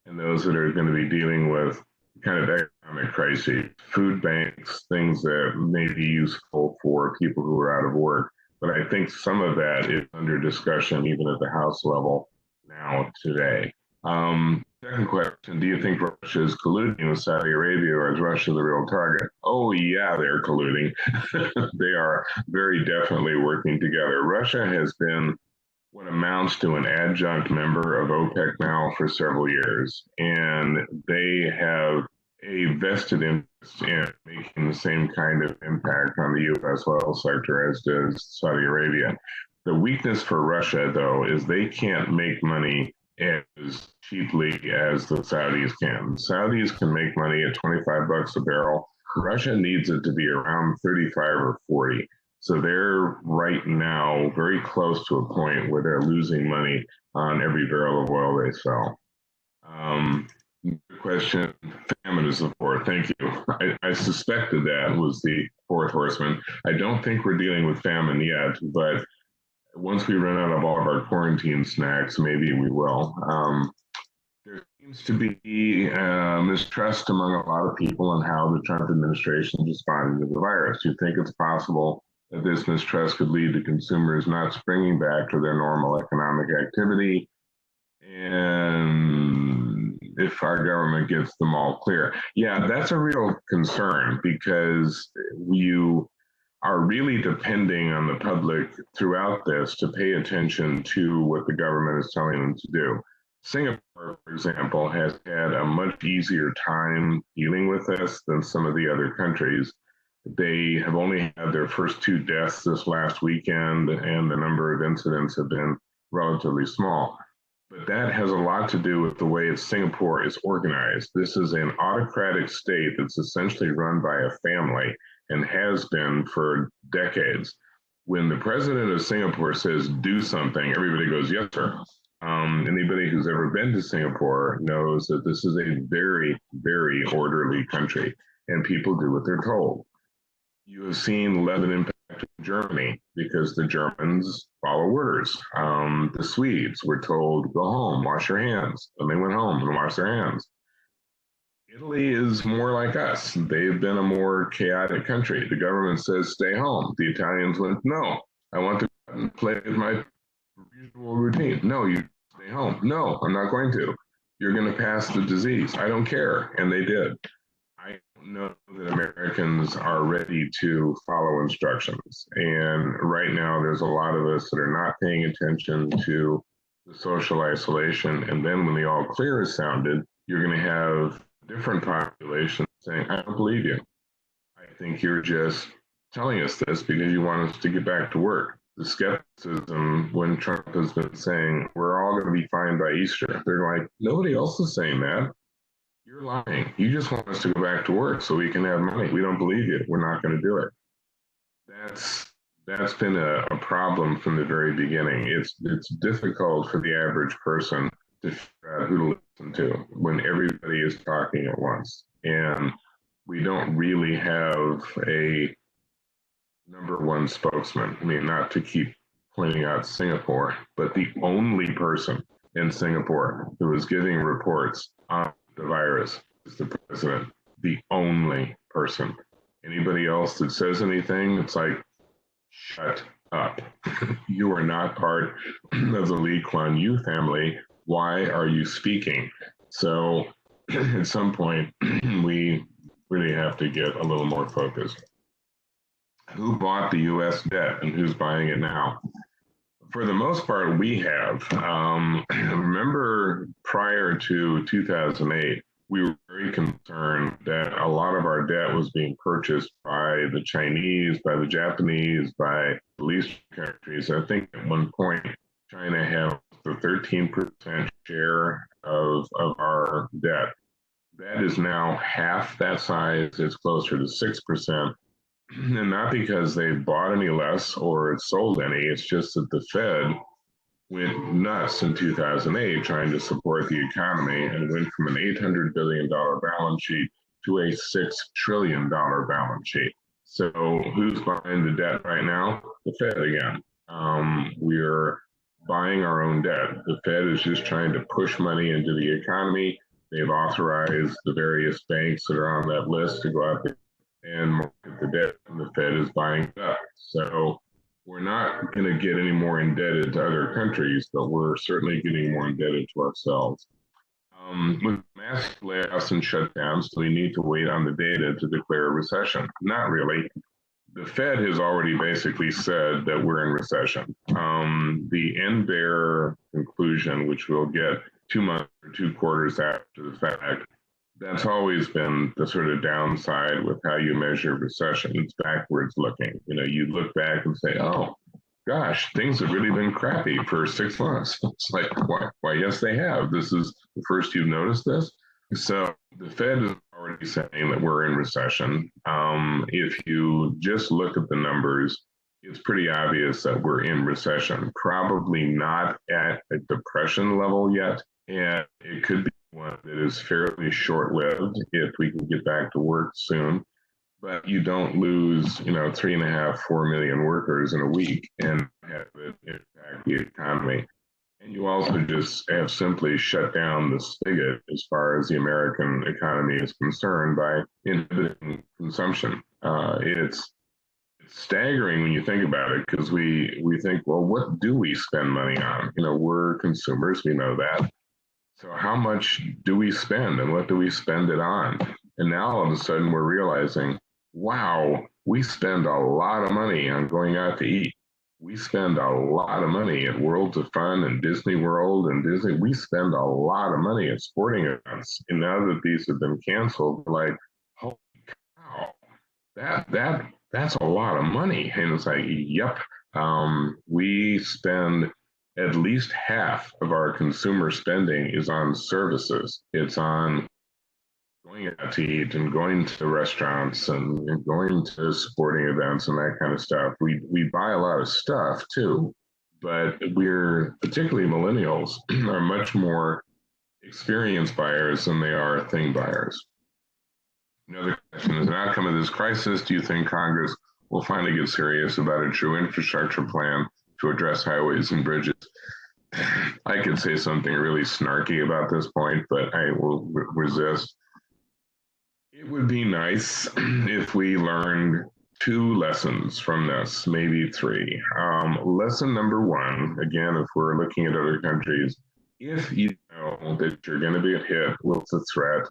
and those that are going to be dealing with kind of economic crises, food banks, things that may be useful for people who are out of work. But I think some of that is under discussion even at the House level now today. Second question, do you think Russia is colluding with Saudi Arabia, or is Russia the real target? Oh, yeah, they're colluding. They are very definitely working together. Russia has been what amounts to an adjunct member of OPEC now for several years, and they have a vested interest in making the same kind of impact on the U.S. oil sector as does Saudi Arabia. The weakness for Russia, though, is they can't make money as cheaply as the Saudis can. The Saudis can make money at $25 a barrel. Russia needs it to be around 35 or 40. So they're right now very close to a point where they're losing money on every barrel of oil they sell. Good question. Famine is the fourth. Thank you. I suspected that was the fourth horseman. I don't think we're dealing with famine yet, but once we run out of all of our quarantine snacks, maybe we will. There seems to be mistrust among a lot of people in how the Trump administration is responding to the virus. Do you think it's possible that this mistrust could lead to consumers not springing back to their normal economic activity? And if our government gets them all clear, yeah, that's a real concern because you are really depending on the public throughout this to pay attention to what the government is telling them to do. Singapore, for example, has had a much easier time dealing with this than some of the other countries. They have only had their first two deaths this last weekend, and the number of incidents have been relatively small. But that has a lot to do with the way Singapore is organized. This is an autocratic state that's essentially run by a family and has been for decades. When the president of Singapore says do something, everybody goes, yes, sir. Anybody who's ever been to Singapore knows that this is a very, very orderly country, and people do what they're told. You have seen less impact in Germany because the Germans follow orders. The Swedes were told, go home, wash your hands. And they went home and washed their hands. Italy is more like us. They've been a more chaotic country. The government says, stay home. The Italians went, no, I want to play with my usual routine. No, you stay home. No, I'm not going to. You're going to pass the disease. I don't care. And they did. I don't know that Americans are ready to follow instructions. And right now, there's a lot of us that are not paying attention to the social isolation. And then when the all clear is sounded, you're going to have different population saying, I don't believe you. I think you're just telling us this because you want us to get back to work. The skepticism when Trump has been saying, we're all going to be fine by Easter. They're like, nobody else is saying that. You're lying. You just want us to go back to work so we can have money. We don't believe you. We're not going to do it. That's been a problem from the very beginning. It's difficult for the average person to figure out who to listen to when everybody is talking at once. And we don't really have a number one spokesman. I mean, not to keep pointing out Singapore, but the only person in Singapore who is giving reports on the virus is the president, the only person. Anybody else that says anything, it's like, shut up. You are not part of the Lee Kuan Yew family. Why are you speaking? So at some point, we really have to get a little more focused. Who bought the U.S. debt and who's buying it now? For the most part, we have. Remember, prior to 2008, we were very concerned that a lot of our debt was being purchased by the Chinese, by the Japanese, by the Eastern countries. I think at one point, China had the 13% share of our debt. That is now half that size. It's closer to 6%. And not because they bought any less or sold any, it's just that the Fed went nuts in 2008 trying to support the economy and went from an $800 billion balance sheet to a $6 trillion balance sheet. So who's buying the debt right now? The Fed again. We're buying our own debt. The Fed is just trying to push money into the economy. They've authorized the various banks that are on that list to go out there and market the debt, and the Fed is buying it up. So we're not going to get any more indebted to other countries, but we're certainly getting more indebted to ourselves. With mass layoffs and shutdowns, do we need to wait on the data to declare a recession? Not really. The Fed has already basically said that we're in recession. The end bear conclusion, which we'll get 2 months or 2 quarters after the fact, that's always been the sort of downside with how you measure recession. It's backwards looking. You know, you look back and say, oh, gosh, things have really been crappy for 6 months. It's like, why, yes, they have. This is the first you've noticed this. So the Fed is already saying that we're in recession. If you just look at the numbers, it's pretty obvious that we're in recession. Probably not at a depression level yet. And it could be one that is fairly short-lived if we can get back to work soon. But you don't lose, 3.5, 4 million workers in a week and have it impact the economy. And you also just have simply shut down the spigot as far as the American economy is concerned by inhibiting consumption. It's staggering when you think about it because we think, well, what do we spend money on? We're consumers, we know that. So how much do we spend and what do we spend it on? And now all of a sudden we're realizing, wow, we spend a lot of money on going out to eat. We spend a lot of money at Worlds of Fun and Disney World and Disney. We spend a lot of money at sporting events. And now that these have been canceled, we're like, holy cow, that's a lot of money. And it's like, yep, we spend at least half of our consumer spending is on services. It's on going out to eat and going to restaurants and going to sporting events and that kind of stuff. We buy a lot of stuff too, but we're, particularly millennials, are much more experienced buyers than they are thing buyers. Another question is, an outcome of this crisis, do you think Congress will finally get serious about a true infrastructure plan to address highways and bridges? I could say something really snarky about this point, but I will resist. It would be nice if we learned 2 lessons from this, maybe 3. Lesson number 1, again, if we're looking at other countries, if you know that you're going to be hit with a threat,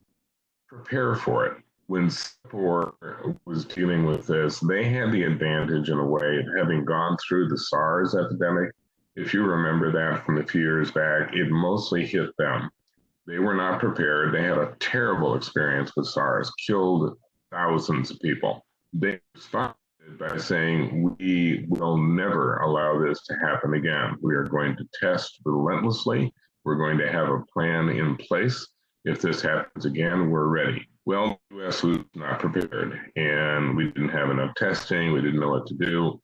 prepare for it. When Singapore was dealing with this, they had the advantage in a way of having gone through the SARS epidemic. If you remember that from a few years back, it mostly hit them. They were not prepared. They had a terrible experience with SARS, killed thousands of people. They responded by saying, we will never allow this to happen again. We are going to test relentlessly. We're going to have a plan in place. If this happens again, we're ready. Well, the U.S. was not prepared, and we didn't have enough testing. We didn't know what to do.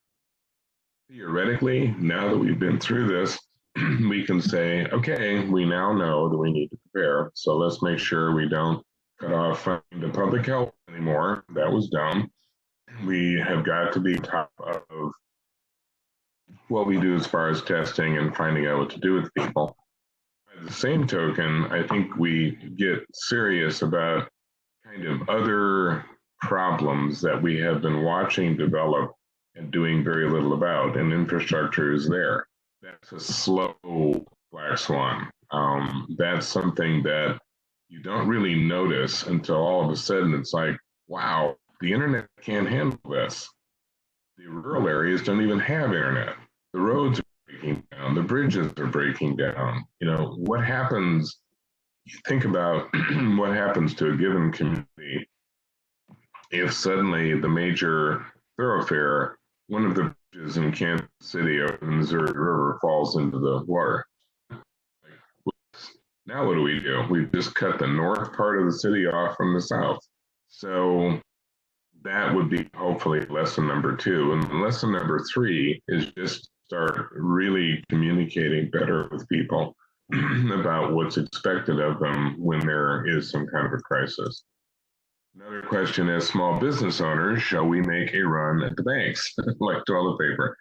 Theoretically, now that we've been through this, we can say, okay, we now know that we need to prepare. So let's make sure we don't cut off funding to public health anymore. That was dumb. We have got to be top of what we do as far as testing and finding out what to do with people. By the same token, I think we get serious about kind of other problems that we have been watching develop and doing very little about, and infrastructure is there. That's a slow black swan. That's something that you don't really notice until all of a sudden it's like, wow, the internet can't handle this. The rural areas don't even have internet. The roads are breaking down. The bridges are breaking down. What happens? You think about what happens to a given community if suddenly the major thoroughfare, one of the bridges in Kansas City over the Missouri River, falls into the water. Now what do? We've just cut the north part of the city off from the south. So that would be hopefully lesson number 2. And lesson number 3 is just start really communicating better with people about what's expected of them when there is some kind of a crisis. Another question is, small business owners, shall we make a run at the banks like toilet paper?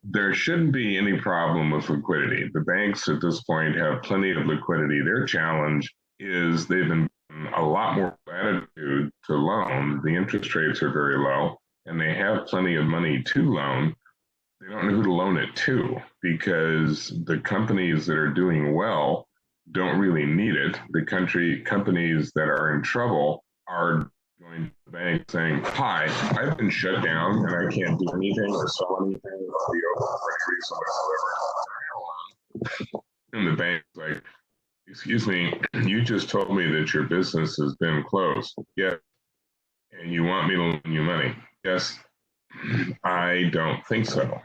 There shouldn't be any problem with liquidity. The banks at this point have plenty of liquidity. Their challenge is they've been a lot more latitude to loan. The interest rates are very low, and they have plenty of money to loan. They don't know who to loan it to because the companies that are doing well don't really need it. The companies that are in trouble are going to the bank saying, hi, I've been shut down and I can't do anything or sell anything or be open for any reason whatsoever. And the bank's like, excuse me, you just told me that your business has been closed. Yes. And you want me to loan you money? Yes. I don't think so.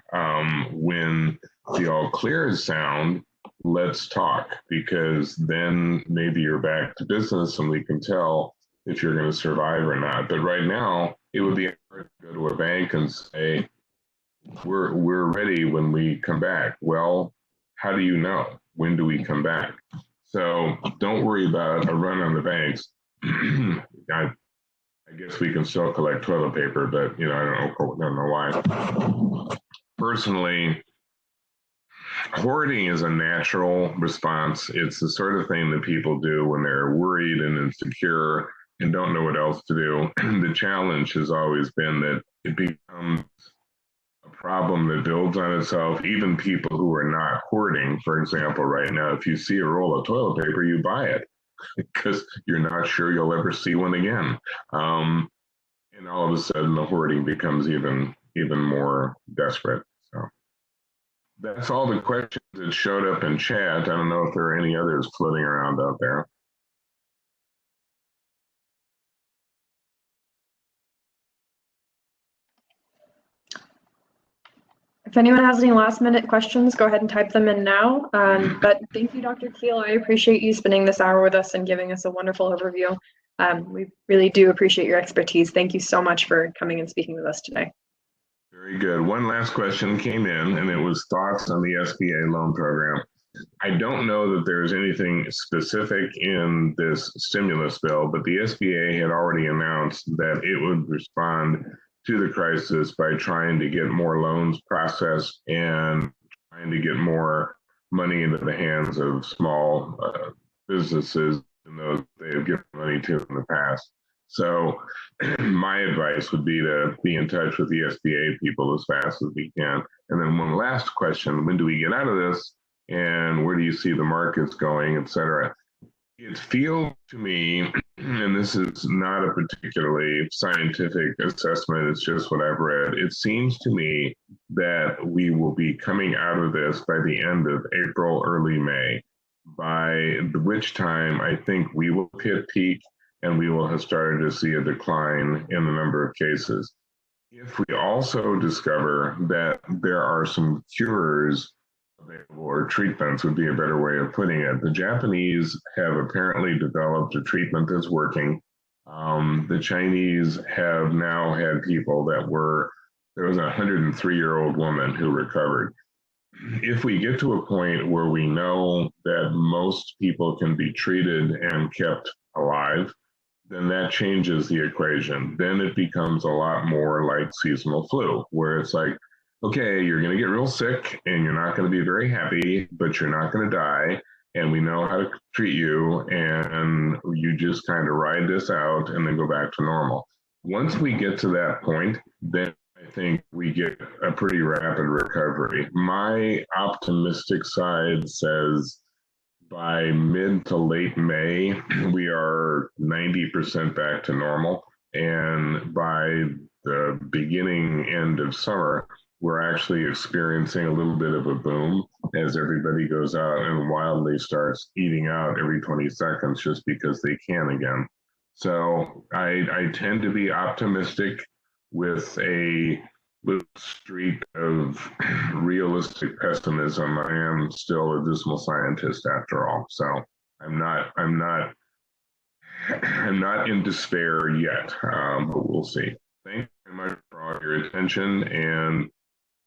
When the all clears sound, let's talk, because then maybe you're back to business and we can tell if you're going to survive or not. But right now, it would be hard to go to a bank and say, we're ready when we come back. Well, how do you know? When do we come back? So don't worry about a run on the banks. I guess we can still collect toilet paper, but I don't know why. Personally, hoarding is a natural response. It's the sort of thing that people do when they're worried and insecure and don't know what else to do. The challenge has always been that it becomes a problem that builds on itself. Even people who are not hoarding, for example, right now, if you see a roll of toilet paper, you buy it because you're not sure you'll ever see one again. And all of a sudden, the hoarding becomes even more desperate. So that's all the questions that showed up in chat. I don't know if there are any others floating around out there. If anyone has any last minute questions, go ahead and type them in now. But thank you, Dr. Kuehl. I appreciate you spending this hour with us and giving us a wonderful overview. We really do appreciate your expertise. Thank you so much for coming and speaking with us today. Very good. One last question came in, and it was thoughts on the SBA loan program. I don't know that there's anything specific in this stimulus bill, but the SBA had already announced that it would respond to the crisis by trying to get more loans processed and trying to get more money into the hands of small businesses and those they have given money to in the past. So my advice would be to be in touch with the SBA people as fast as we can. And then one last question, when do we get out of this? And where do you see the markets going, et cetera? It feels to me, and this is not a particularly scientific assessment, it's just what I've read. It seems to me that we will be coming out of this by the end of April, early May, by which time I think we will hit peak and we will have started to see a decline in the number of cases. If we also discover that there are some cures available, or treatments would be a better way of putting it. The Japanese have apparently developed a treatment that's working. The Chinese have now had people there was a 103-year-old woman who recovered. If we get to a point where we know that most people can be treated and kept alive, then that changes the equation. Then it becomes a lot more like seasonal flu, where it's like, okay, you're going to get real sick and you're not going to be very happy, but you're not going to die. And we know how to treat you. And you just kind of ride this out and then go back to normal. Once we get to that point, then I think we get a pretty rapid recovery. My optimistic side says by mid to late May, we are 90% back to normal. And by the beginning, end of summer, we're actually experiencing a little bit of a boom as everybody goes out and wildly starts eating out every 20 seconds just because they can again. So I tend to be optimistic with a little streak of realistic pessimism. I am still a dismal scientist after all. So I'm not in despair yet, but we'll see. Thank you very much for all your attention, and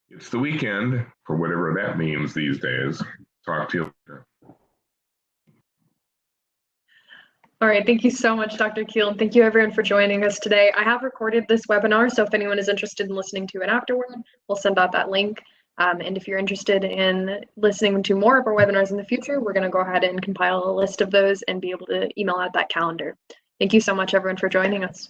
it's the weekend, for whatever that means these days. Talk to you later. All right, thank you so much, Dr. Kuehl, and thank you everyone for joining us today. I have recorded this webinar, so if anyone is interested in listening to it afterward, we'll send out that link. And if you're interested in listening to more of our webinars in the future, we're going to go ahead and compile a list of those and be able to email out that calendar. Thank you so much, everyone, for joining us.